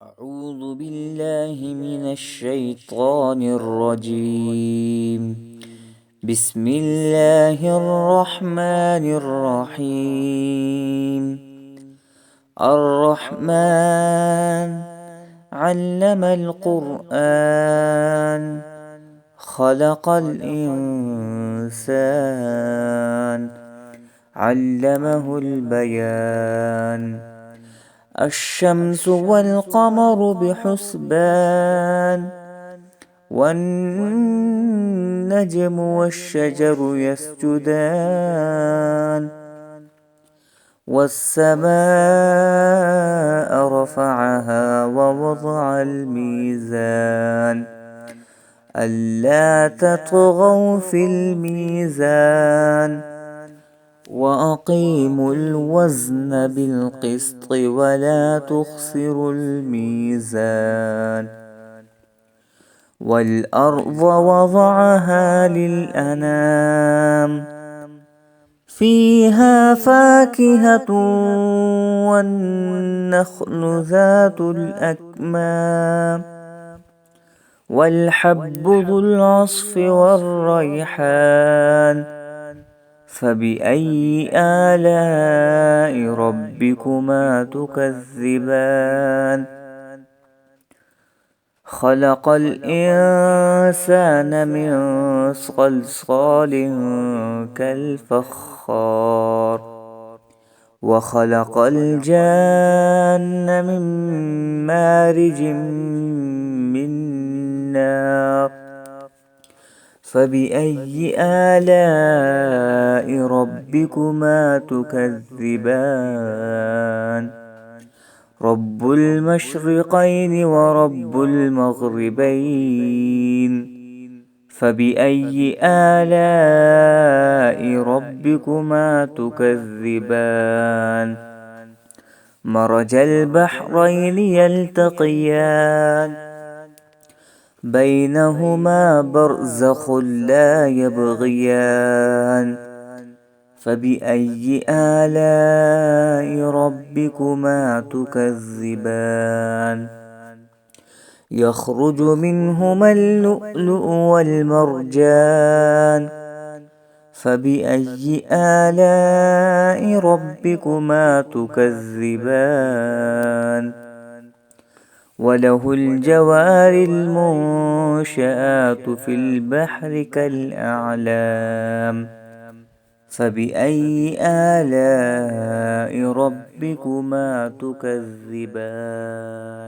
أعوذ بالله من الشيطان الرجيم. بسم الله الرحمن الرحيم. الرحمن علم القرآن خلق الإنسان علمه البيان. الشمس والقمر بحسبان والنجم والشجر يسجدان والسماء رفعها ووضع الميزان ألا تطغوا في الميزان وأقيموا الوزن بالقسط ولا تخسروا الميزان. والأرض وضعها للأنام فيها فاكهة والنخل ذات الأكمام والحب ذو العصف والريحان. فبأي آلاء ربكما تكذبان؟ خلق الإنسان من صلصال كالفخار وخلق الجان من مارج من نار. فبأي آلاء ربكما تكذبان؟ رب المشرقين ورب المغربين. فبأي آلاء ربكما تكذبان؟ مرج البحرين يلتقيان بينهما برزخ لا يبغيان. فبأي آلاء ربكما تكذبان؟ يخرج منهما اللؤلؤ والمرجان. فبأي آلاء ربكما تكذبان؟ وله الجوار المنشآت في البحر كالأعلام. فبأي آلاء ربكما تكذبان؟